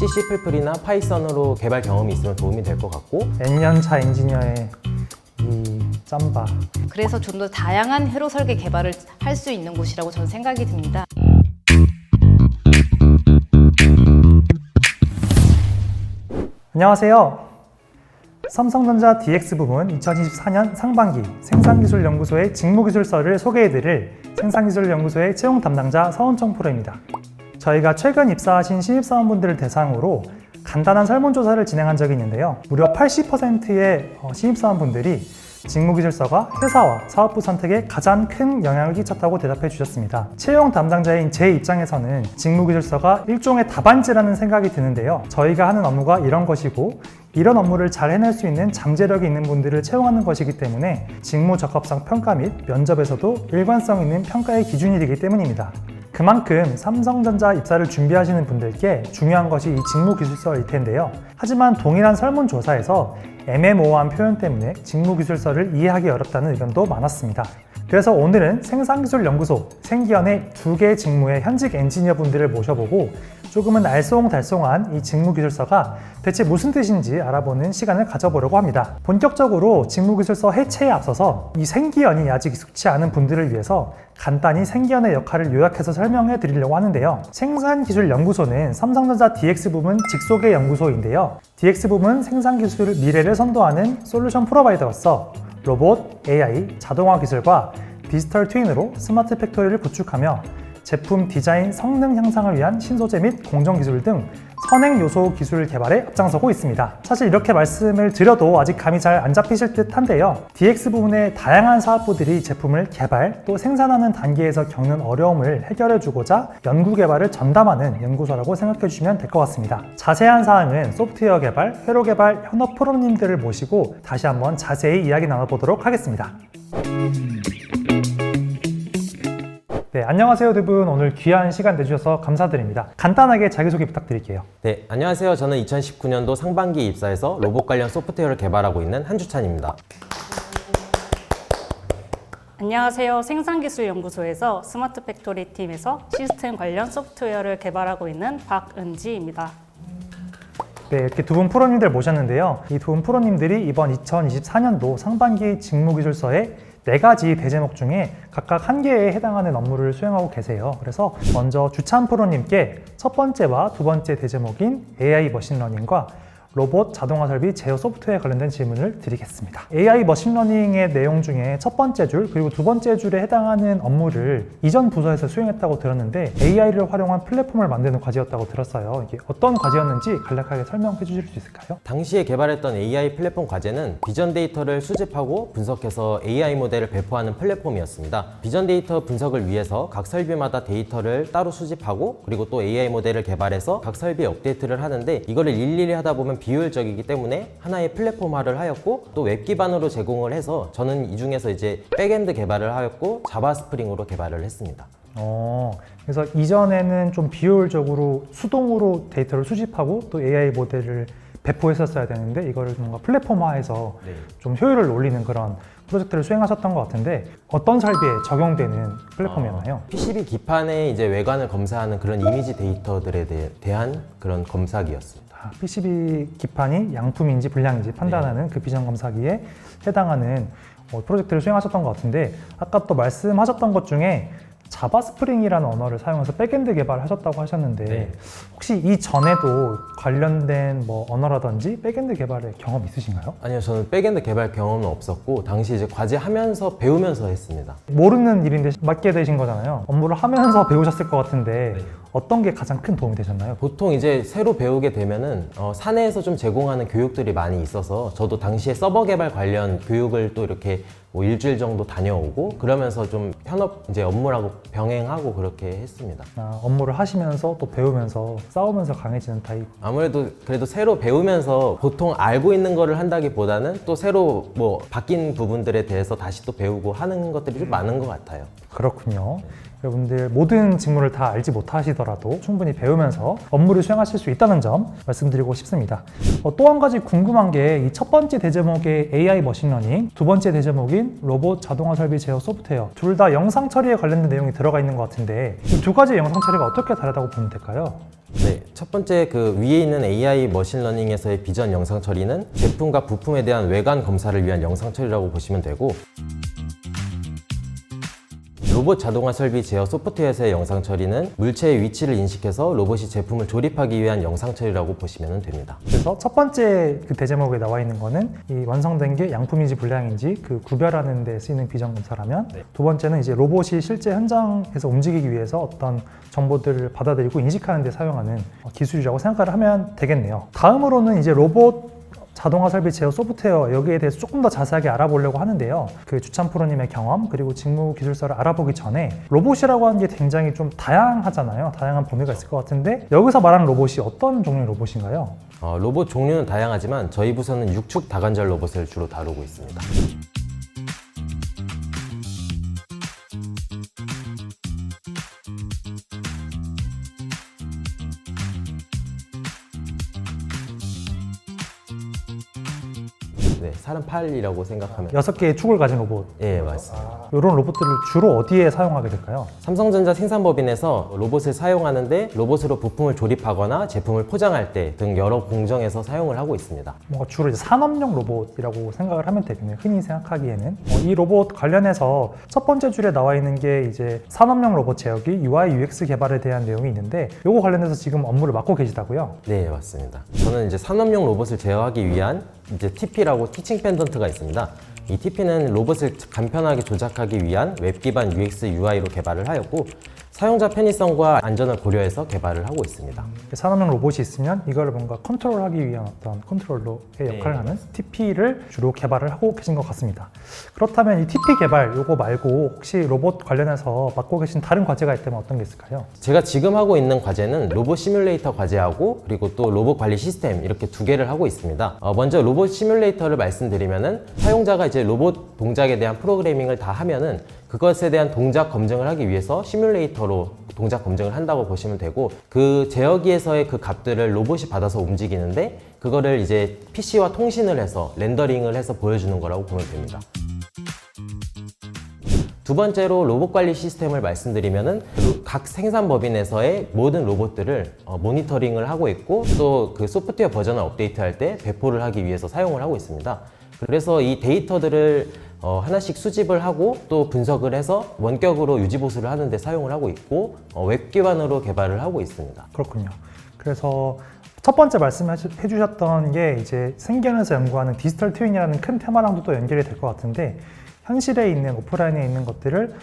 C++이나 파이썬으로 개발 경험이 있으면 도움이 될 것 같고, N년차 엔지니어의 이 짬바. 그래서 좀 더 다양한 회로 설계 개발을 할 수 있는 곳이라고 저는 생각이 듭니다. 안녕하세요. 삼성전자 DX 부문 2024년 상반기 생산기술연구소의 직무기술서를 소개해드릴 생산기술연구소의 채용 담당자 서은청 프로입니다. 저희가 최근 입사하신 신입사원분들을 대상으로 간단한 설문조사를 진행한 적이 있는데요. 무려 80%의 신입사원분들이 직무기술서가 회사와 사업부 선택에 가장 큰 영향을 끼쳤다고 대답해 주셨습니다. 채용 담당자인 제 입장에서는 직무기술서가 일종의 답안지라는 생각이 드는데요. 저희가 하는 업무가 이런 것이고 이런 업무를 잘 해낼 수 있는 잠재력이 있는 분들을 채용하는 것이기 때문에 직무 적합성 평가 및 면접에서도 일관성 있는 평가의 기준이 되기 때문입니다. 그만큼 삼성전자 입사를 준비하시는 분들께 중요한 것이 이 직무기술서일 텐데요. 하지만 동일한 설문조사에서 애매모호한 표현 때문에 직무기술서를 이해하기 어렵다는 의견도 많았습니다. 그래서 오늘은 생산기술연구소 생기연의 2개의 직무의 현직 엔지니어 분들을 모셔보고 조금은 알쏭달쏭한 이 직무기술서가 대체 무슨 뜻인지 알아보는 시간을 가져보려고 합니다. 본격적으로 직무기술서 해체에 앞서서 이 생기연이 아직 익숙치 않은 분들을 위해서 간단히 생기연의 역할을 요약해서 설명해 드리려고 하는데요. 생산기술연구소는 삼성전자 DX 부문 직속의 연구소인데요. DX 부문 생산기술 미래를 선도하는 솔루션 프로바이더로서 로봇, AI, 자동화 기술과 디지털 트윈으로 스마트 팩토리를 구축하며 제품 디자인 성능 향상을 위한 신소재 및 공정 기술 등 선행 요소 기술 개발에 앞장서고 있습니다. 사실 이렇게 말씀을 드려도 아직 감이 잘 안 잡히실 듯 한데요. DX 부문의 다양한 사업부들이 제품을 개발 또 생산하는 단계에서 겪는 어려움을 해결해 주고자 연구 개발을 전담하는 연구소라고 생각해 주시면 될 것 같습니다. 자세한 사항은 소프트웨어 개발, 회로 개발 현업 프로님들을 모시고 다시 한번 자세히 이야기 나눠보도록 하겠습니다. 네, 안녕하세요 두 분. 오늘 귀한 시간 내주셔서 감사드립니다. 간단하게 자기소개 부탁드릴게요. 네, 안녕하세요. 저는 2019년도 상반기 입사해서 로봇 관련 소프트웨어를 개발하고 있는 한주찬입니다. 안녕하세요. 생산기술연구소에서 스마트 팩토리 팀에서 시스템 관련 소프트웨어를 개발하고 있는 박은지입니다. 네, 이렇게 두 분 프로님들 모셨는데요. 이 두 분 프로님들이 이번 2024년도 상반기 직무기술서에 4가지 대제목 중에 각각 1개에 해당하는 업무를 수행하고 계세요. 그래서 먼저 주찬 프로님께 첫 번째와 두 번째 대제목인 AI 머신러닝과 로봇, 자동화 설비, 제어 소프트웨어에 관련된 질문을 드리겠습니다. AI 머신러닝의 내용 중에 첫 번째 줄 그리고 두 번째 줄에 해당하는 업무를 이전 부서에서 수행했다고 들었는데 AI를 활용한 플랫폼을 만드는 과제였다고 들었어요. 이게 어떤 과제였는지 간략하게 설명해 주실 수 있을까요? 당시에 개발했던 AI 플랫폼 과제는 비전 데이터를 수집하고 분석해서 AI 모델을 배포하는 플랫폼이었습니다. 비전 데이터 분석을 위해서 각 설비마다 데이터를 따로 수집하고 그리고 또 AI 모델을 개발해서 각 설비에 업데이트를 하는데 이거를 일일이 하다 보면 비효율적이기 때문에 하나의 플랫폼화를 하였고 또 웹 기반으로 제공을 해서 저는 이 중에서 이제 백엔드 개발을 하였고 자바 스프링으로 개발을 했습니다. 그래서 이전에는 좀 비효율적으로 수동으로 데이터를 수집하고 또 AI 모델을 배포했었어야 되는데 이거를 뭔가 플랫폼화해서 좀 효율을 올리는 그런 프로젝트를 수행하셨던 것 같은데 어떤 설비에 적용되는 플랫폼이었나요? PCB 기판의 이제 외관을 검사하는 그런 이미지 데이터들에 대한 그런 검사기였습니다. PCB 기판이 양품인지 불량인지 판단하는 그 비전 검사기에 해당하는 프로젝트를 수행하셨던 것 같은데 아까 또 말씀하셨던 것 중에 자바 스프링이라는 언어를 사용해서 백엔드 개발을 하셨다고 하셨는데 혹시 이전에도 관련된 언어라든지 백엔드 개발에 경험 있으신가요? 아니요, 저는 백엔드 개발 경험은 없었고 당시 이제 과제하면서 배우면서 했습니다. 모르는 일인데 맡게 되신 거잖아요. 업무를 하면서 배우셨을 것 같은데 어떤 게 가장 큰 도움이 되셨나요? 보통 이제 새로 배우게 되면은 사내에서 좀 제공하는 교육들이 많이 있어서 저도 당시에 서버 개발 관련 교육을 또 이렇게 일주일 정도 다녀오고 그러면서 좀 현업 이제 업무라고 병행하고 그렇게 했습니다. 업무를 하시면서 또 배우면서 싸우면서 강해지는 타입. 아무래도 그래도 새로 배우면서 보통 알고 있는 거를 한다기보다는 또 새로 바뀐 부분들에 대해서 다시 또 배우고 하는 것들이 좀 많은 것 같아요. 그렇군요. 여러분들 모든 직무를 다 알지 못하시더라도 충분히 배우면서 업무를 수행하실 수 있다는 점 말씀드리고 싶습니다. 또 한 가지 궁금한 게 이 첫 번째 대제목의 AI 머신러닝, 두 번째 대제목인 로봇 자동화 설비 제어 소프트웨어, 둘 다 영상 처리에 관련된 내용이 들어가 있는 것 같은데 이 두 가지 영상 처리가 어떻게 다르다고 보면 될까요? 네, 첫 번째 그 위에 있는 AI 머신러닝에서의 비전 영상 처리는 제품과 부품에 대한 외관 검사를 위한 영상 처리라고 보시면 되고, 로봇 자동화 설비 제어 소프트웨어에서의 영상 처리는 물체의 위치를 인식해서 로봇이 제품을 조립하기 위한 영상 처리라고 보시면 됩니다. 그래서 첫 번째 그 대제목에 나와 있는 거는 이 완성된 게 양품인지 불량인지 그 구별하는 데 쓰이는 비전 검사라면, 두 번째는 이제 로봇이 실제 현장에서 움직이기 위해서 어떤 정보들을 받아들이고 인식하는 데 사용하는 기술이라고 생각을 하면 되겠네요. 다음으로는 이제 로봇 자동화 설비 제어 소프트웨어, 여기에 대해서 조금 더 자세하게 알아보려고 하는데요. 그 주찬 프로님의 경험 그리고 직무 기술서를 알아보기 전에 로봇이라고 하는 게 굉장히 좀 다양하잖아요. 다양한 범위가 있을 것 같은데 여기서 말하는 로봇이 어떤 종류의 로봇인가요? 로봇 종류는 다양하지만 저희 부서는 6축 다관절 로봇을 주로 다루고 있습니다. 네, 38이라고 생각하면 6개의 축을 가진 로봇. 예, 맞습니다. 이런 로봇들을 주로 어디에 사용하게 될까요? 삼성전자 생산법인에서 로봇을 사용하는데 로봇으로 부품을 조립하거나 제품을 포장할 때 등 여러 공정에서 사용을 하고 있습니다. 뭔가 주로 이제 산업용 로봇이라고 생각을 하면 되겠네요. 흔히 생각하기에는. 이 로봇 관련해서 첫 번째 줄에 나와 있는 게 이제 산업용 로봇 제어기 UI UX 개발에 대한 내용이 있는데 요거 관련해서 지금 업무를 맡고 계시다고요? 네, 맞습니다. 저는 이제 산업용 로봇을 제어하기 위한 이제 TP라고 티칭 펜던트가 있습니다. 이 TP는 로봇을 간편하게 조작하기 위한 웹 기반 UX UI로 개발을 하였고, 사용자 편의성과 안전을 고려해서 개발을 하고 있습니다. 산업용 로봇이 있으면 이걸 뭔가 컨트롤하기 위한 어떤 컨트롤러의 역할을 하는 TP를 주로 개발을 하고 계신 것 같습니다. 그렇다면 이 TP 개발 요거 말고 혹시 로봇 관련해서 맡고 계신 다른 과제가 있다면 어떤 게 있을까요? 제가 지금 하고 있는 과제는 로봇 시뮬레이터 과제하고 그리고 또 로봇 관리 시스템 이렇게 두 개를 하고 있습니다. 먼저 로봇 시뮬레이터를 말씀드리면은 사용자가 이제 로봇 동작에 대한 프로그래밍을 다 하면은 그것에 대한 동작 검증을 하기 위해서 시뮬레이터로 동작 검증을 한다고 보시면 되고, 그 제어기에서의 그 값들을 로봇이 받아서 움직이는데 그거를 이제 PC와 통신을 해서 렌더링을 해서 보여주는 거라고 보면 됩니다. 두 번째로 로봇 관리 시스템을 말씀드리면은 각 생산법인에서의 모든 로봇들을 모니터링을 하고 있고, 또 그 소프트웨어 버전을 업데이트할 때 배포를 하기 위해서 사용을 하고 있습니다. 그래서 이 데이터들을 하나씩 수집을 하고 또 분석을 해서 원격으로 유지보수를 하는 데 사용을 하고 있고, 웹 기반으로 개발을 하고 있습니다. 그렇군요. 그래서 첫 번째 말씀해 주셨던 게 이제 생견에서 연구하는 디지털 트윈이라는 큰 테마랑도 또 연결이 될 것 같은데, 현실에 있는 오프라인에 있는 것들을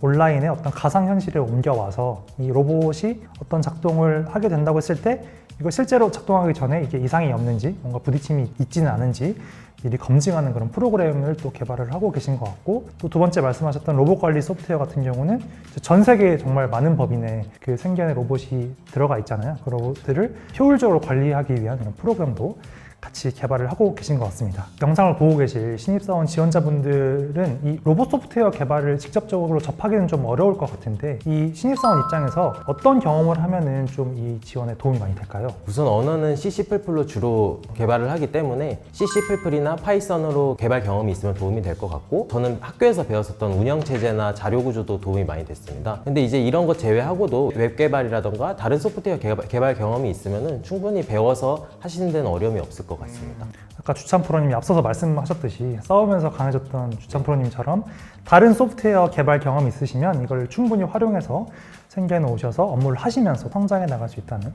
온라인에 어떤 가상현실에 옮겨와서 이 로봇이 어떤 작동을 하게 된다고 했을 때 이거 실제로 작동하기 전에 이게 이상이 없는지, 뭔가 부딪힘이 있지는 않은지 미리 검증하는 그런 프로그램을 또 개발을 하고 계신 것 같고, 또 두 번째 말씀하셨던 로봇 관리 소프트웨어 같은 경우는 전 세계에 정말 많은 법인에 그 생견의 로봇이 들어가 있잖아요. 그 로봇들을 효율적으로 관리하기 위한 그런 프로그램도 같이 개발을 하고 계신 것 같습니다. 영상을 보고 계실 신입사원 지원자분들은 이 로봇 소프트웨어 개발을 직접적으로 접하기는 좀 어려울 것 같은데, 이 신입사원 입장에서 어떤 경험을 하면은 좀 이 지원에 도움이 많이 될까요? 우선 언어는 C++로 주로 개발을 하기 때문에 C++이나 파이썬으로 개발 경험이 있으면 도움이 될 것 같고, 저는 학교에서 배웠었던 운영체제나 자료구조도 도움이 많이 됐습니다. 근데 이제 이런 것 제외하고도 웹 개발이라던가 다른 소프트웨어 개발 경험이 있으면 충분히 배워서 하시는 데는 어려움이 없을 것 같습니다. 아까 주찬 프로님이 앞서서 말씀하셨듯이 싸우면서 강해졌던 주찬 프로님처럼 다른 소프트웨어 개발 경험이 있으시면 이걸 충분히 활용해서 생견에 오셔서 업무를 하시면서 성장해 나갈 수 있다는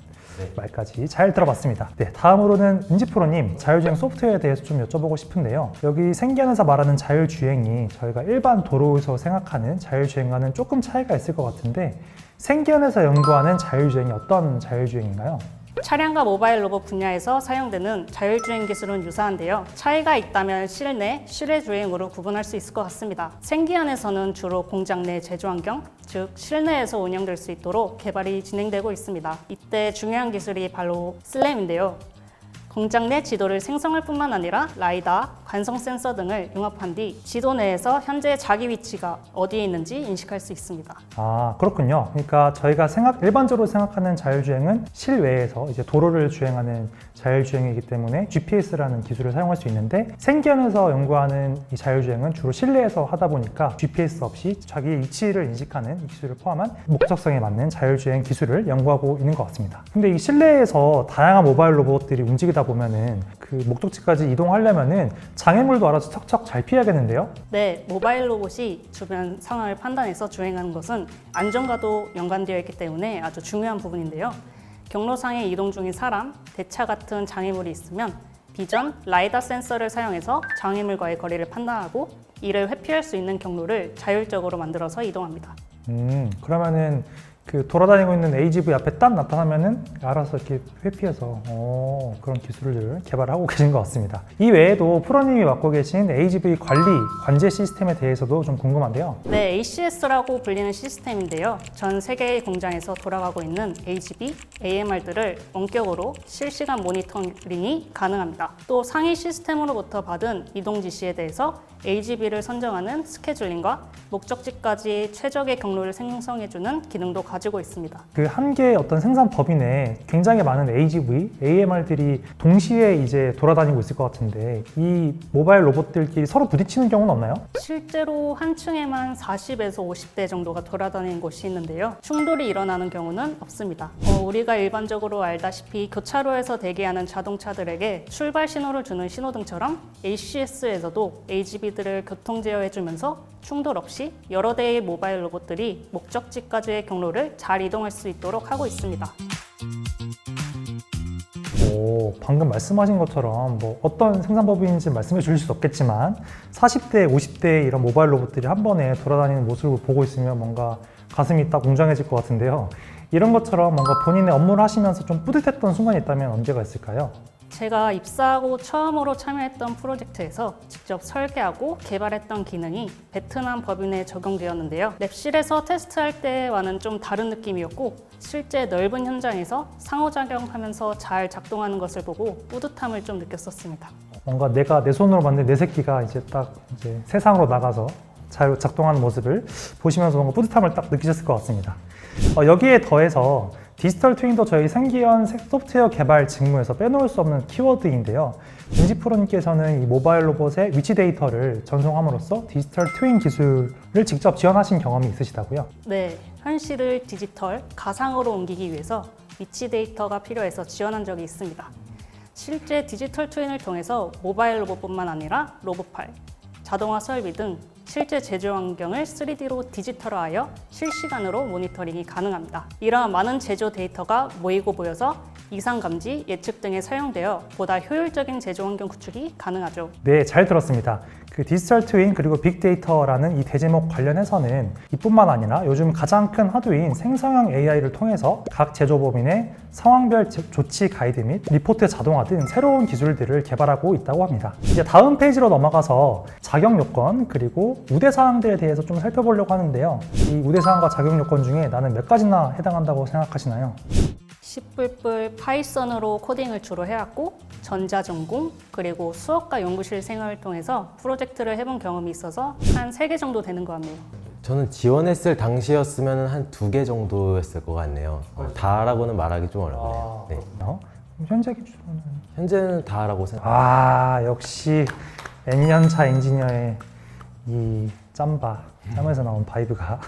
말까지 잘 들어봤습니다. 네, 다음으로는 은지 프로님, 자율주행 소프트웨어에 대해서 좀 여쭤보고 싶은데요. 여기 생견에서 말하는 자율주행이 저희가 일반 도로에서 생각하는 자율주행과는 조금 차이가 있을 것 같은데, 생견에서 연구하는 자율주행이 어떤 자율주행인가요? 차량과 모바일 로봇 분야에서 사용되는 자율주행 기술은 유사한데요. 차이가 있다면 실내, 실외 주행으로 구분할 수 있을 것 같습니다. 생기안에서는 주로 공장 내 제조 환경, 즉 실내에서 운영될 수 있도록 개발이 진행되고 있습니다. 이때 중요한 기술이 바로 슬램인데요. 공장 내 지도를 생성할 뿐만 아니라 라이다, 관성 센서 등을 융합한 뒤 지도 내에서 현재 자기 위치가 어디에 있는지 인식할 수 있습니다. 아, 그렇군요. 그러니까 저희가 일반적으로 생각하는 자율주행은 실외에서 이제 도로를 주행하는 자율주행이기 때문에 GPS라는 기술을 사용할 수 있는데, 생기현에서 연구하는 이 자율주행은 주로 실내에서 하다 보니까 GPS 없이 자기의 위치를 인식하는 이 기술을 포함한 목적성에 맞는 자율주행 기술을 연구하고 있는 것 같습니다. 근데 이 실내에서 다양한 모바일 로봇들이 움직이다 보면은 그 목적지까지 이동하려면은 장애물도 알아서 척척 잘 피해야겠는데요? 네, 모바일 로봇이 주변 상황을 판단해서 주행하는 것은 안전과도 연관되어 있기 때문에 아주 중요한 부분인데요. 경로상에 이동 중인 사람, 대차 같은 장애물이 있으면 비전, 라이다 센서를 사용해서 장애물과의 거리를 판단하고 이를 회피할 수 있는 경로를 자율적으로 만들어서 이동합니다. 그러면은 그 돌아다니고 있는 AGV 앞에 딱 나타나면은 알아서 이렇게 회피해서 그런 기술을 개발하고 계신 것 같습니다. 이 외에도 프로님이 맡고 계신 AGV 관리, 관제 시스템에 대해서도 좀 궁금한데요. 네, ACS라고 불리는 시스템인데요. 전 세계의 공장에서 돌아가고 있는 AGV, AMR들을 원격으로 실시간 모니터링이 가능합니다. 또 상위 시스템으로부터 받은 이동 지시에 대해서 AGV를 선정하는 스케줄링과 목적지까지 최적의 경로를 생성해주는 기능도 가지고 있습니다. 그 한 개의 어떤 생산 법인 내에 굉장히 많은 AGV, AMR들이 동시에 이제 돌아다니고 있을 것 같은데, 이 모바일 로봇들끼리 서로 부딪히는 경우는 없나요? 실제로 한 층에만 40에서 50대 정도가 돌아다니는 곳이 있는데요. 충돌이 일어나는 경우는 없습니다. 우리가 일반적으로 알다시피 교차로에서 대기하는 자동차들에게 출발 신호를 주는 신호등처럼 ACS에서도 AGV들을 교통 제어해주면서 충돌 없이 여러 대의 모바일 로봇들이 목적지까지의 경로를 잘 이동할 수 있도록 하고 있습니다. 방금 말씀하신 것처럼 뭐 어떤 생산법인인지 말씀해 주실 수 없겠지만 40대, 50대의 이런 모바일 로봇들이 한 번에 돌아다니는 모습을 보고 있으면 뭔가 가슴이 딱 웅장해질 것 같은데요. 이런 것처럼 뭔가 본인의 업무를 하시면서 좀 뿌듯했던 순간이 있다면 언제가 있을까요? 제가 입사하고 처음으로 참여했던 프로젝트에서 직접 설계하고 개발했던 기능이 베트남 법인에 적용되었는데요. 랩실에서 테스트할 때와는 좀 다른 느낌이었고, 실제 넓은 현장에서 상호작용하면서 잘 작동하는 것을 보고 뿌듯함을 좀 느꼈었습니다. 뭔가 내가 내 손으로 만든 내 새끼가 이제 딱 이제 세상으로 나가서 잘 작동하는 모습을 보시면서 뭔가 뿌듯함을 딱 느끼셨을 것 같습니다. 여기에 더해서 디지털 트윈도 저희 생기현 소프트웨어 개발 직무에서 빼놓을 수 없는 키워드인데요. 민지 프로님께서는 이 모바일 로봇의 위치 데이터를 전송함으로써 디지털 트윈 기술을 직접 지원하신 경험이 있으시다고요? 네, 현실을 디지털, 가상으로 옮기기 위해서 위치 데이터가 필요해서 지원한 적이 있습니다. 실제 디지털 트윈을 통해서 모바일 로봇뿐만 아니라 로봇팔, 자동화 설비 등 실제 제조 환경을 3D로 디지털화하여 실시간으로 모니터링이 가능합니다. 이러한 많은 제조 데이터가 모이고 모여서 이상 감지, 예측 등에 사용되어 보다 효율적인 제조 환경 구축이 가능하죠. 네, 잘 들었습니다. 그 디지털 트윈 그리고 빅데이터라는 이 대제목 관련해서는 이뿐만 아니라 요즘 가장 큰 화두인 생성형 AI를 통해서 각 제조법인의 상황별 조치 가이드 및 리포트 자동화 등 새로운 기술들을 개발하고 있다고 합니다. 이제 다음 페이지로 넘어가서 자격 요건 그리고 우대 사항들에 대해서 좀 살펴보려고 하는데요. 이 우대 사항과 자격 요건 중에 나는 몇 가지나 해당한다고 생각하시나요? C++, 파이썬으로 코딩을 주로 해왔고 전자전공 그리고 수학과 연구실 생활을 통해서 프로젝트를 해본 경험이 있어서 한 3개 정도 되는 것 같네요. 저는 지원했을 당시였으면 한 2개 정도였을 것 같네요. 다라고는 말하기 좀 어렵네요. 네. 그럼 현재 기준은? 현재는 다라고 생각합니다. 역시 N년차 엔지니어의 이 짬에서 나온 바이브가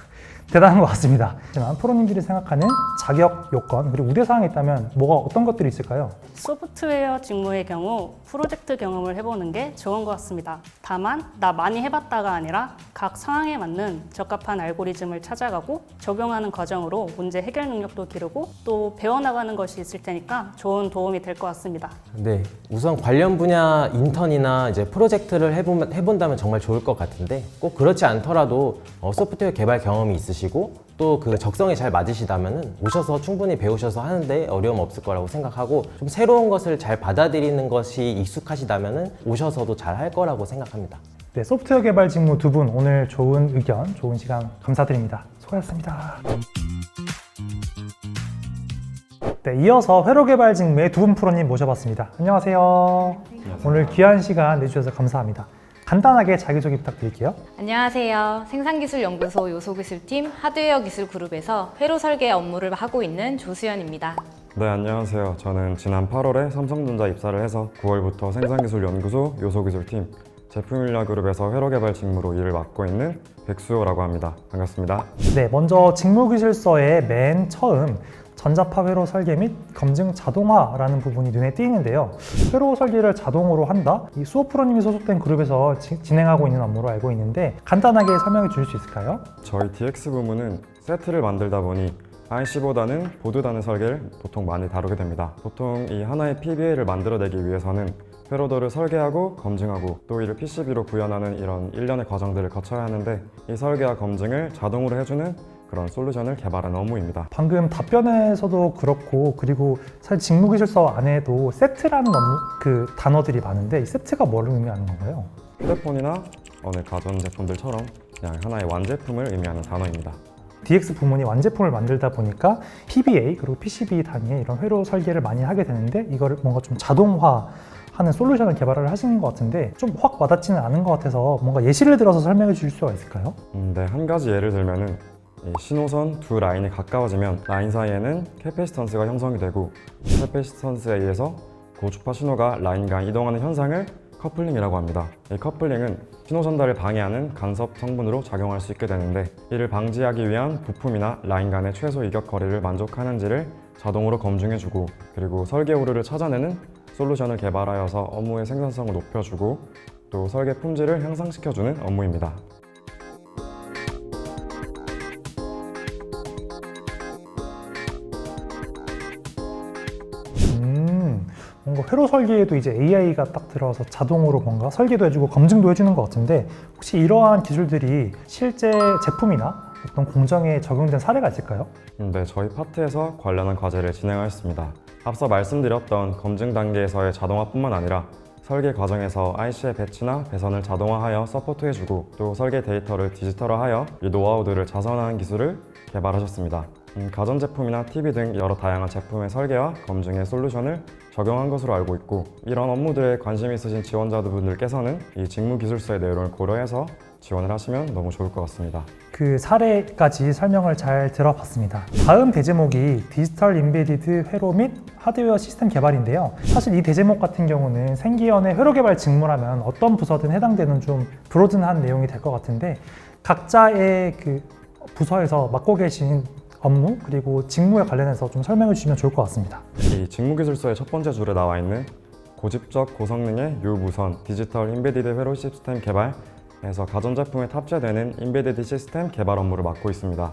대단한 것 같습니다. 하지만 프로님들이 생각하는 자격 요건 그리고 우대사항이 있다면 어떤 것들이 있을까요? 소프트웨어 직무의 경우 프로젝트 경험을 해보는 게 좋은 것 같습니다. 다만 나 많이 해봤다가 아니라 각 상황에 맞는 적합한 알고리즘을 찾아가고 적용하는 과정으로 문제 해결 능력도 기르고 또 배워나가는 것이 있을 테니까 좋은 도움이 될 것 같습니다. 네, 우선 관련 분야 인턴이나 이제 프로젝트를 해본다면 정말 좋을 것 같은데 꼭 그렇지 않더라도 소프트웨어 개발 경험이 있으시고 또 그 적성에 잘 맞으시다면 오셔서 충분히 배우셔서 하는데 어려움 없을 거라고 생각하고 좀 새로운 것을 잘 받아들이는 것이 익숙하시다면 오셔서도 잘 할 거라고 생각합니다. 네, 소프트웨어 개발 직무 두 분 오늘 좋은 의견, 좋은 시간 감사드립니다. 수고하셨습니다. 네, 이어서 회로 개발 직무의 두 분 프로님 모셔봤습니다. 안녕하세요. 오늘 귀한 시간 내주셔서 감사합니다. 간단하게 자기소개 부탁드릴게요. 안녕하세요. 생산기술연구소 요소기술팀 하드웨어 기술 그룹에서 회로 설계 업무를 하고 있는 조수연입니다. 네, 안녕하세요. 저는 지난 8월에 삼성전자 입사를 해서 9월부터 생산기술연구소 요소기술팀 제품인력그룹에서 회로 개발 직무로 일을 맡고 있는 백수호라고 합니다. 반갑습니다. 네, 먼저 직무기술서의 맨 처음 전자파 회로 설계 및 검증 자동화라는 부분이 눈에 띄는데요. 회로 설계를 자동으로 한다? 이 수호 프로님이 소속된 그룹에서 진행하고 있는 업무로 알고 있는데 간단하게 설명해 주실 수 있을까요? 저희 DX 부문은 세트를 만들다 보니 IC보다는 보드 단위 설계를 보통 많이 다루게 됩니다. 보통 이 하나의 PBA를 만들어내기 위해서는 회로도를 설계하고 검증하고 또 이를 PCB로 구현하는 이런 일련의 과정들을 거쳐야 하는데 이 설계와 검증을 자동으로 해주는 그런 솔루션을 개발하는 업무입니다. 방금 답변에서도 그렇고 그리고 사실 직무기술서 안에도 세트라는 단어들이 많은데 이 세트가 뭐를 의미하는 건가요? 휴대폰이나 어느 가전제품들처럼 그냥 하나의 완제품을 의미하는 단어입니다. DX 부문이 완제품을 만들다 보니까 PBA 그리고 PCB 단위의 이런 회로 설계를 많이 하게 되는데 이거를 뭔가 좀 자동화하는 솔루션을 개발을 하시는 것 같은데 좀 확 와닿지는 않은 것 같아서 뭔가 예시를 들어서 설명해 주실 수가 있을까요? 네, 한 가지 예를 들면은 이 신호선 두 라인이 가까워지면 라인 사이에는 캐패시턴스가 형성이 되고 캐패시턴스에 의해서 고주파 신호가 라인 간 이동하는 현상을 커플링이라고 합니다. 이 커플링은 신호 전달을 방해하는 간섭 성분으로 작용할 수 있게 되는데 이를 방지하기 위한 부품이나 라인 간의 최소 이격 거리를 만족하는지를 자동으로 검증해주고 그리고 설계 오류를 찾아내는 솔루션을 개발하여서 업무의 생산성을 높여주고 또 설계 품질을 향상시켜주는 업무입니다. 뭔가 회로 설계에도 이제 AI가 딱 들어와서 자동으로 뭔가 설계도 해주고 검증도 해주는 것 같은데 혹시 이러한 기술들이 실제 제품이나 어떤 공정에 적용된 사례가 있을까요? 네, 저희 파트에서 관련한 과제를 진행하였습니다. 앞서 말씀드렸던 검증 단계에서의 자동화뿐만 아니라 설계 과정에서 IC의 배치나 배선을 자동화하여 서포트해주고 또 설계 데이터를 디지털화하여 이 노하우들을 자선화한 기술을 개발하셨습니다. 가전제품이나 TV 등 여러 다양한 제품의 설계와 검증의 솔루션을 적용한 것으로 알고 있고 이런 업무들에 관심 있으신 지원자분들께서는 이 직무기술서의 내용을 고려해서 지원을 하시면 너무 좋을 것 같습니다. 그 사례까지 설명을 잘 들어봤습니다. 다음 대제목이 디지털 인베디드 회로 및 하드웨어 시스템 개발인데요. 사실 이 대제목 같은 경우는 생기연의 회로 개발 직무라면 어떤 부서든 해당되는 좀 브로드한 내용이 될 것 같은데 각자의 그 부서에서 맡고 계신 업무 그리고 직무에 관련해서 좀 설명해 주시면 좋을 것 같습니다. 이 직무기술서의 첫 번째 줄에 나와 있는 고집적 고성능의 유무선 디지털 인베디드 회로 시스템 개발에서 가전제품에 탑재되는 인베디드 시스템 개발 업무를 맡고 있습니다.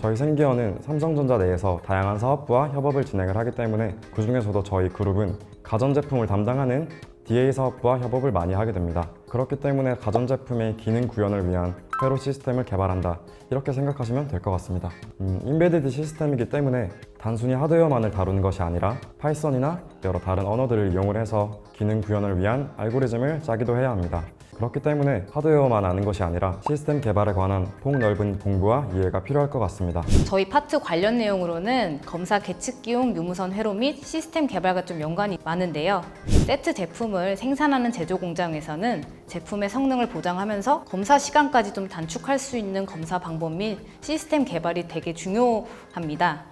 저희 생기연은 삼성전자 내에서 다양한 사업부와 협업을 진행을 하기 때문에 그 중에서도 저희 그룹은 가전제품을 담당하는 DA 사업부와 협업을 많이 하게 됩니다. 그렇기 때문에 가전제품의 기능 구현을 위한 회로 시스템을 개발한다 이렇게 생각하시면 될 것 같습니다. 인베디드 시스템이기 때문에 단순히 하드웨어만을 다루는 것이 아니라 파이썬이나 여러 다른 언어들을 이용을 해서 기능 구현을 위한 알고리즘을 짜기도 해야 합니다. 그렇기 때문에 하드웨어만 아는 것이 아니라 시스템 개발에 관한 폭넓은 공부와 이해가 필요할 것 같습니다. 저희 파트 관련 내용으로는 검사 계측기용 유무선 회로 및 시스템 개발과 좀 연관이 많은데요. 세트 제품을 생산하는 제조 공장에서는 제품의 성능을 보장하면서 검사 시간까지 좀 단축할 수 있는 검사 방법 및 시스템 개발이 되게 중요합니다.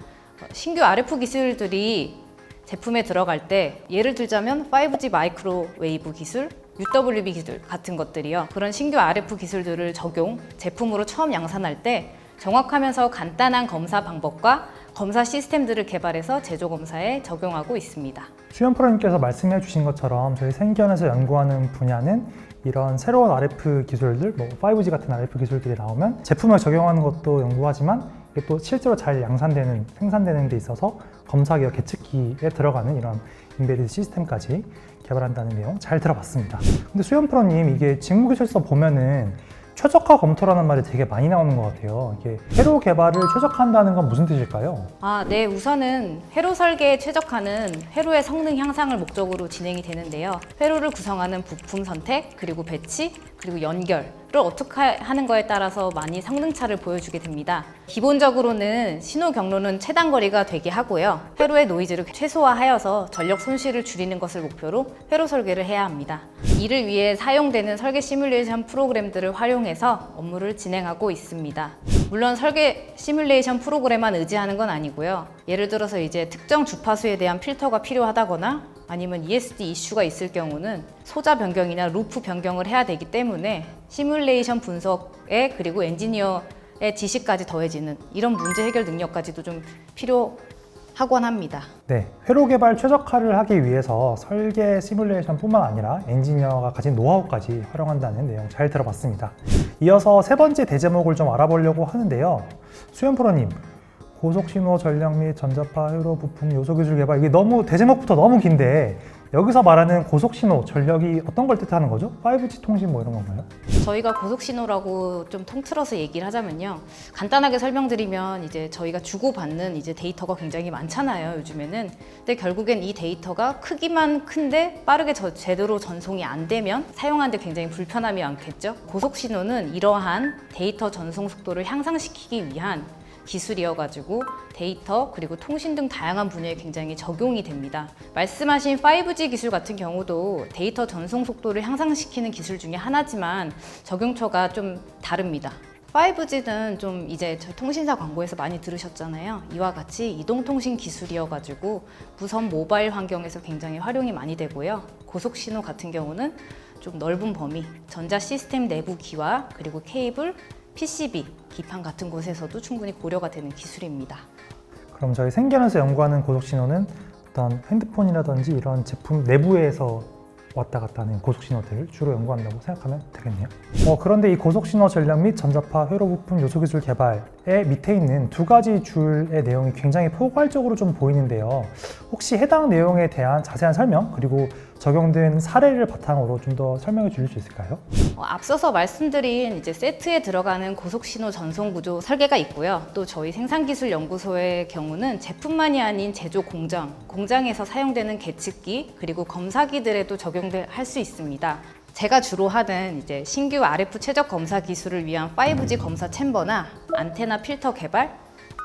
신규 RF 기술들이 제품에 들어갈 때 예를 들자면 5G 마이크로웨이브 기술, UWB 기술 같은 것들이요. 그런 신규 RF 기술들을 적용, 제품으로 처음 양산할 때 정확하면서 간단한 검사 방법과 검사 시스템들을 개발해서 제조 검사에 적용하고 있습니다. 수연 프로님께서 말씀해 주신 것처럼 저희 생기연에서 연구하는 분야는 이런 새로운 RF 기술들, 5G 같은 RF 기술들이 나오면 제품을 적용하는 것도 연구하지만 이게 또 실제로 잘 생산되는 데 있어서 검사기와 계측기에 들어가는 이런 인베디드 시스템까지 개발한다는 내용 잘 들어봤습니다. 근데 수연 프로님 이게 직무기술서 보면은 최적화 검토라는 말이 되게 많이 나오는 것 같아요. 이게 회로 개발을 최적화한다는 건 무슨 뜻일까요? 네, 우선은 회로 설계에 최적화는 회로의 성능 향상을 목적으로 진행이 되는데요. 회로를 구성하는 부품 선택, 그리고 배치, 그리고 연결을 어떻게 하는 거에 따라서 많이 성능차를 보여주게 됩니다. 기본적으로는 신호 경로는 최단 거리가 되게 하고요. 회로의 노이즈를 최소화하여서 전력 손실을 줄이는 것을 목표로 회로 설계를 해야 합니다. 이를 위해 사용되는 설계 시뮬레이션 프로그램들을 활용해서 업무를 진행하고 있습니다. 물론 설계 시뮬레이션 프로그램만 의지하는 건 아니고요. 예를 들어서 이제 특정 주파수에 대한 필터가 필요하다거나 아니면 ESD 이슈가 있을 경우는 소자 변경이나 루프 변경을 해야 되기 때문에 시뮬레이션 분석에 그리고 엔지니어의 지식까지 더해지는 이런 문제 해결 능력까지도 좀 필요하곤 합니다. 네, 회로 개발 최적화를 하기 위해서 설계 시뮬레이션뿐만 아니라 엔지니어가 가진 노하우까지 활용한다는 내용 잘 들어봤습니다. 이어서 세 번째 대제목을 좀 알아보려고 하는데요. 수연 프로님, 고속신호 전력 및 전자파 회로 부품 요소 기술 개발, 이게 대제목부터 너무 긴데 여기서 말하는 고속신호 전력이 어떤 걸 뜻하는 거죠? 5G 통신 뭐 이런 건가요? 저희가 고속신호라고 좀 통틀어서 얘기를 하자면요. 간단하게 설명드리면 이제 저희가 주고받는 이제 데이터가 굉장히 많잖아요, 요즘에는. 근데 결국엔 이 데이터가 크기만 큰데 빠르게 제대로 전송이 안 되면 사용하는데 굉장히 불편함이 많겠죠. 고속신호는 이러한 데이터 전송 속도를 향상시키기 위한 기술이어가지고 데이터 그리고 통신 등 다양한 분야에 굉장히 적용이 됩니다. 말씀하신 5G 기술 같은 경우도 데이터 전송 속도를 향상시키는 기술 중에 하나지만 적용처가 좀 다릅니다. 5G는 좀 이제 저희 통신사 광고에서 많이 들으셨잖아요. 이와 같이 이동통신 기술이어가지고 무선 모바일 환경에서 굉장히 활용이 많이 되고요. 고속신호 같은 경우는 좀 넓은 범위, 전자 시스템 내부 기화 그리고 케이블, PCB, 기판 같은 곳에서도 충분히 고려가 되는 기술입니다. 그럼 저희 생견에서 연구하는 고속신호는 어떤 핸드폰이라든지 이런 제품 내부에서 왔다 갔다 하는 고속신호들을 주로 연구한다고 생각하면 되겠네요. 그런데 이 고속신호 전력 및 전자파 회로 부품 요소 기술 개발의 밑에 있는 두 가지 줄의 내용이 굉장히 포괄적으로 좀 보이는데요. 혹시 해당 내용에 대한 자세한 설명 그리고 적용된 사례를 바탕으로 좀 더 설명해 주실 수 있을까요? 앞서서 말씀드린 이제 세트에 들어가는 고속신호 전송 구조 설계가 있고요. 또 저희 생산기술연구소의 경우는 제품만이 아닌 제조 공장에서 사용되는 계측기 그리고 검사기들에도 적용할 수 있습니다. 제가 주로 하는 이제 신규 RF 최적 검사 기술을 위한 5G 검사 챔버나 안테나 필터 개발,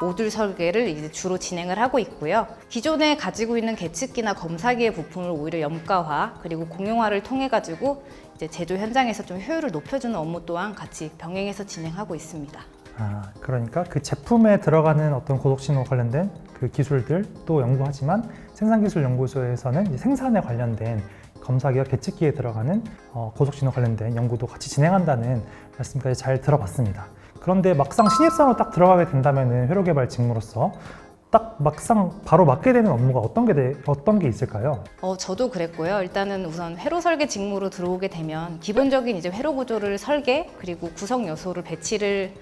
모듈 설계를 이제 주로 진행을 하고 있고요. 기존에 가지고 있는 계측기나 검사기의 부품을 오히려 염가화 그리고 공용화를 통해 가지고 이제 제조 현장에서 좀 효율을 높여주는 업무 또한 같이 병행해서 진행하고 있습니다. 그러니까 그 제품에 들어가는 어떤 고속신호 관련된 그 기술들도 연구하지만 생산기술연구소에서는 이제 생산에 관련된 검사기와 계측기에 들어가는 고속신호 관련된 연구도 같이 진행한다는 말씀까지 잘 들어봤습니다. 그런데 막상 신입사원으로 딱 들어가게 된다면 회로 개발 직무로서 딱 막상 바로 맡게 되는 업무가 어떤 게 있을까요? 저도 그랬고요. 일단은 우선 회로 설계 직무로 들어오게 되면 기본적인 이제 회로 구조를 설계 그리고 구성 요소를 배치를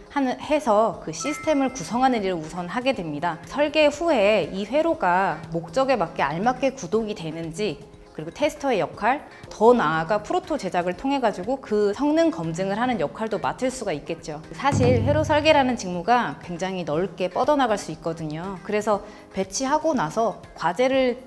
해서 그 시스템을 구성하는 일을 우선 하게 됩니다. 설계 후에 이 회로가 목적에 맞게 알맞게 구동이 되는지 그리고 테스터의 역할, 더 나아가 프로토 제작을 통해 가지고 그 성능 검증을 하는 역할도 맡을 수가 있겠죠. 사실 회로 설계라는 직무가 굉장히 넓게 뻗어나갈 수 있거든요. 그래서 배치하고 나서 과제를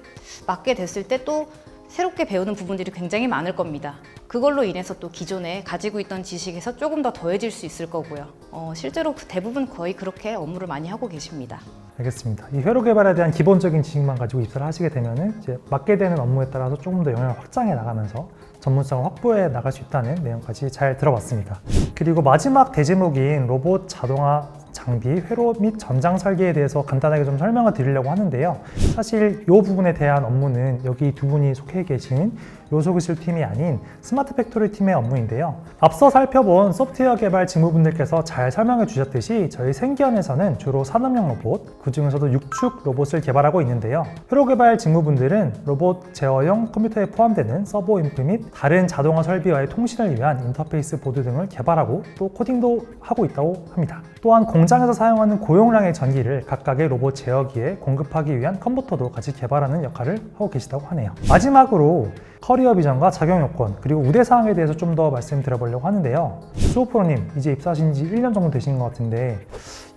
맡게 됐을 때 또 새롭게 배우는 부분들이 굉장히 많을 겁니다. 그걸로 인해서 또 기존에 가지고 있던 지식에서 조금 더 더해질 수 있을 거고요. 실제로 대부분 거의 그렇게 업무를 많이 하고 계십니다. 알겠습니다. 이 회로 개발에 대한 기본적인 지식만 가지고 입사를 하시게 되면은 이제 맡게 되는 업무에 따라서 조금 더 영역을 확장해 나가면서 전문성을 확보해 나갈 수 있다는 내용까지 잘 들어봤습니다. 그리고 마지막 대제목인 로봇 자동화 장비, 회로 및 전장 설계에 대해서 간단하게 좀 설명을 드리려고 하는데요. 사실 이 부분에 대한 업무는 여기 두 분이 속해 계신 요소기술팀이 아닌 스마트 팩토리 팀의 업무인데요. 앞서 살펴본 소프트웨어 개발 직무분들께서 잘 설명해 주셨듯이 저희 생기원에서는 주로 산업용 로봇, 그중에서도 6축 로봇을 개발하고 있는데요. 회로 개발 직무분들은 로봇 제어용 컴퓨터에 포함되는 서버 인프 및 다른 자동화 설비와의 통신을 위한 인터페이스 보드 등을 개발하고 또 코딩도 하고 있다고 합니다. 또한 공장에서 사용하는 고용량의 전기를 각각의 로봇 제어기에 공급하기 위한 컨버터도 같이 개발하는 역할을 하고 계시다고 하네요. 마지막으로 커리어 비전과 작용 요건 그리고 우대 사항에 대해서 좀 더 말씀드려보려고 하는데요. 수호 프로님 이제 입사하신 지 1년 정도 되신 것 같은데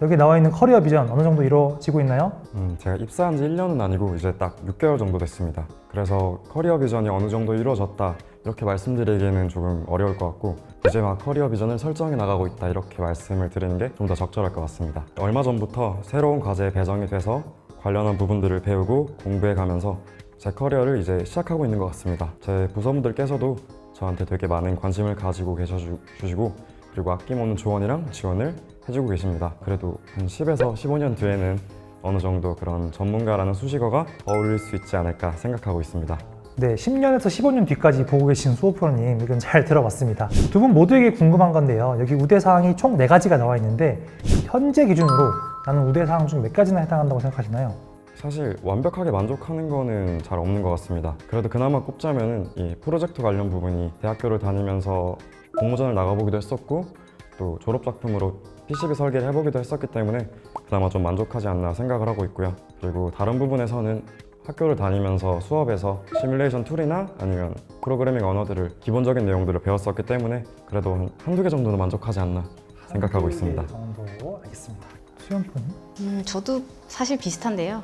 여기 나와 있는 커리어 비전 어느 정도 이루어지고 있나요? 제가 입사한 지 1년은 아니고 이제 딱 6개월 정도 됐습니다. 그래서 커리어 비전이 어느 정도 이루어졌다 이렇게 말씀드리기에는 조금 어려울 것 같고 이제 막 커리어 비전을 설정해 나가고 있다 이렇게 말씀을 드리는 게 좀 더 적절할 것 같습니다. 얼마 전부터 새로운 과제에 배정이 돼서 관련한 부분들을 배우고 공부해 가면서 제 커리어를 이제 시작하고 있는 것 같습니다. 제 부서분들께서도 저한테 되게 많은 관심을 가지고 계셔주시고 그리고 아낌없는 조언이랑 지원을 해주고 계십니다. 그래도 한 10에서 15년 뒤에는 어느 정도 그런 전문가라는 수식어가 어울릴 수 있지 않을까 생각하고 있습니다. 네, 10년에서 15년 뒤까지 보고 계신 수호 프로님 의견 잘 들어봤습니다. 두 분 모두에게 궁금한 건데요. 여기 우대사항이 총 4가지가 나와 있는데 현재 기준으로 나는 우대사항 중 몇 가지나 해당한다고 생각하시나요? 사실 완벽하게 만족하는 거는 잘 없는 것 같습니다. 그래도 그나마 꼽자면은 이 프로젝트 관련 부분이 대학교를 다니면서 공모전을 나가보기도 했었고 또 졸업작품으로 PCB 설계를 해보기도 했었기 때문에 그나마 좀 만족하지 않나 생각을 하고 있고요. 그리고 다른 부분에서는 학교를 다니면서 수업에서 시뮬레이션 툴이나 아니면 프로그래밍 언어들을 기본적인 내용들을 배웠었기 때문에 그래도 한두 개 정도는 만족하지 않나 생각하고 있습니다. 정도 알겠습니다. 수연 프로님? 저도 사실 비슷한데요.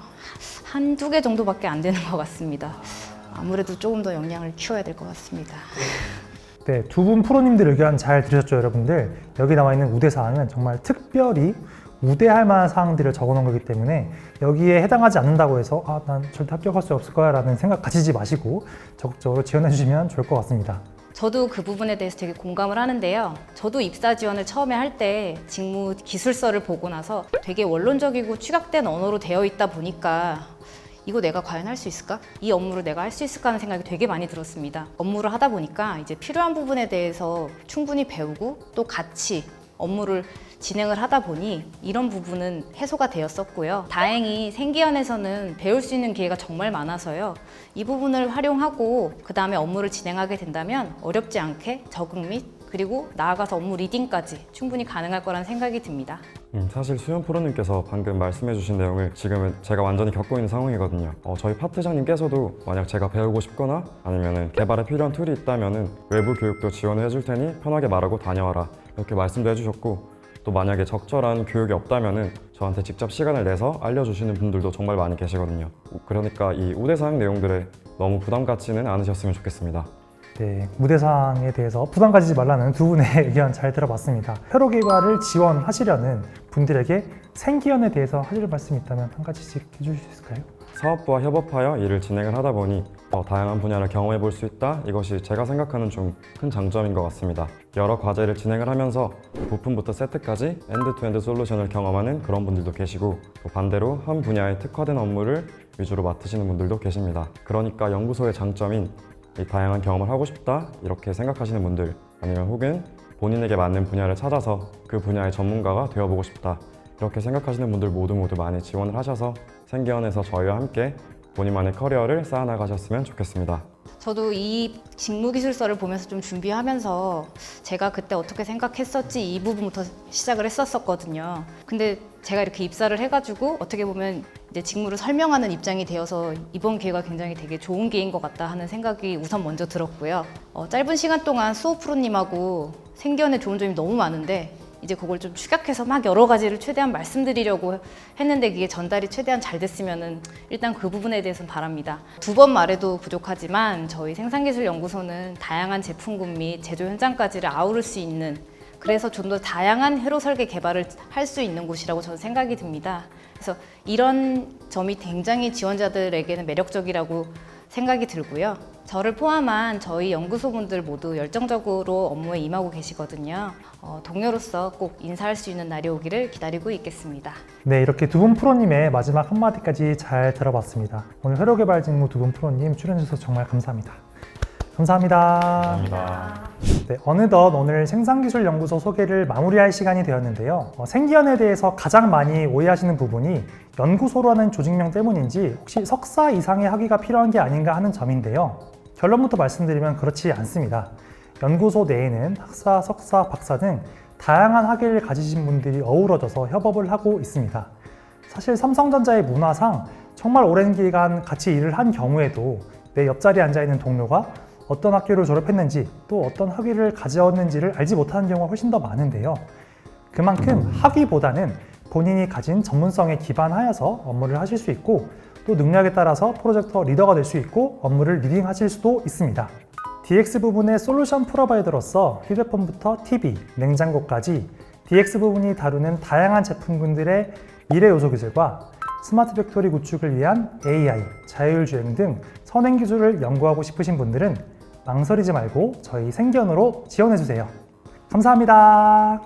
한두 개 정도밖에 안 되는 것 같습니다. 아무래도 조금 더 역량을 키워야 될 것 같습니다. 네, 두 분 프로님들 의견 잘 들으셨죠, 여러분들? 여기 나와 있는 우대사항은 정말 특별히 우대할 만한 사항들을 적어놓은 거기 때문에 여기에 해당하지 않는다고 해서 난 절대 합격할 수 없을 거야 라는 생각 가지지 마시고 적극적으로 지원해 주시면 좋을 것 같습니다. 저도 그 부분에 대해서 되게 공감을 하는데요. 저도 입사 지원을 처음에 할 때 직무 기술서를 보고 나서 되게 원론적이고 축약된 언어로 되어 있다 보니까 이거 내가 과연 할 수 있을까? 이 업무를 내가 할 수 있을까 하는 생각이 되게 많이 들었습니다. 업무를 하다 보니까 이제 필요한 부분에 대해서 충분히 배우고 또 같이 업무를 진행을 하다 보니 이런 부분은 해소가 되었었고요. 다행히 생기현에서는 배울 수 있는 기회가 정말 많아서요. 이 부분을 활용하고 그 다음에 업무를 진행하게 된다면 어렵지 않게 적응 및 그리고 나아가서 업무 리딩까지 충분히 가능할 거라는 생각이 듭니다. 사실 수연 프로님께서 방금 말씀해 주신 내용을 지금은 제가 완전히 겪고 있는 상황이거든요. 저희 파트장님께서도 만약 제가 배우고 싶거나 아니면 개발에 필요한 툴이 있다면 외부 교육도 지원을 해줄 테니 편하게 말하고 다녀와라 이렇게 말씀도 해주셨고 또 만약에 적절한 교육이 없다면 저한테 직접 시간을 내서 알려주시는 분들도 정말 많이 계시거든요. 그러니까 이 우대사항 내용들에 너무 부담 갖지는 않으셨으면 좋겠습니다. 네, 우대사항에 대해서 부담 가지지 말라는 두 분의 의견 잘 들어봤습니다. 회로 개발을 지원하시려는 분들에게 생기현에 대해서 하실 말씀이 있다면 한 가지씩 해주실 수 있을까요? 사업부와 협업하여 일을 진행을 하다 보니 더 다양한 분야를 경험해 볼 수 있다. 이것이 제가 생각하는 좀 큰 장점인 것 같습니다. 여러 과제를 진행을 하면서 부품부터 세트까지 엔드투엔드 솔루션을 경험하는 그런 분들도 계시고 또 반대로 한 분야에 특화된 업무를 위주로 맡으시는 분들도 계십니다. 그러니까 연구소의 장점인 이 다양한 경험을 하고 싶다 이렇게 생각하시는 분들 아니면 혹은 본인에게 맞는 분야를 찾아서 그 분야의 전문가가 되어보고 싶다 이렇게 생각하시는 분들 모두 많이 지원을 하셔서 생기현에서 저희와 함께 본인만의 커리어를 쌓아나가셨으면 좋겠습니다. 저도 이 직무기술서를 보면서 좀 준비하면서 제가 그때 어떻게 생각했었지 이 부분부터 시작을 했었거든요. 근데 제가 이렇게 입사를 해가지고 어떻게 보면 이제 직무를 설명하는 입장이 되어서 이번 기회가 굉장히 되게 좋은 기회인 것 같다 하는 생각이 우선 먼저 들었고요. 짧은 시간 동안 수호 프로님하고 생기현의 좋은 점이 너무 많은데 이제 그걸 좀 축약해서 막 여러 가지를 최대한 말씀드리려고 했는데 그게 전달이 최대한 잘 됐으면은 일단 그 부분에 대해서는 바랍니다. 2번 말해도 부족하지만 저희 생산기술연구소는 다양한 제품군 및 제조 현장까지를 아우를 수 있는 그래서 좀 더 다양한 회로 설계 개발을 할 수 있는 곳이라고 저는 생각이 듭니다. 그래서 이런 점이 굉장히 지원자들에게는 매력적이라고 생각이 들고요. 저를 포함한 저희 연구소분들 모두 열정적으로 업무에 임하고 계시거든요. 동료로서 꼭 인사할 수 있는 날이 오기를 기다리고 있겠습니다. 네, 이렇게 두 분 프로님의 마지막 한마디까지 잘 들어봤습니다. 오늘 회로 개발 직무 두 분 프로님 출연해주셔서 정말 감사합니다. 감사합니다. 감사합니다. 네, 어느덧 오늘 생산기술연구소 소개를 마무리할 시간이 되었는데요. 생기현에 대해서 가장 많이 오해하시는 부분이 연구소라는 조직명 때문인지 혹시 석사 이상의 학위가 필요한 게 아닌가 하는 점인데요. 결론부터 말씀드리면 그렇지 않습니다. 연구소 내에는 학사, 석사, 박사 등 다양한 학위를 가지신 분들이 어우러져서 협업을 하고 있습니다. 사실 삼성전자의 문화상 정말 오랜 기간 같이 일을 한 경우에도 내 옆자리에 앉아있는 동료가 어떤 학교를 졸업했는지 또 어떤 학위를 가졌는지를 알지 못하는 경우가 훨씬 더 많은데요. 그만큼 학위보다는 본인이 가진 전문성에 기반하여서 업무를 하실 수 있고 또 능력에 따라서 프로젝터 리더가 될 수 있고 업무를 리딩하실 수도 있습니다. DX 부분의 솔루션 프로바이더로서 휴대폰부터 TV, 냉장고까지 DX 부분이 다루는 다양한 제품군들의 미래 요소 기술과 스마트 팩토리 구축을 위한 AI, 자율주행 등 선행 기술을 연구하고 싶으신 분들은 망설이지 말고 저희 생견으로 지원해주세요. 감사합니다.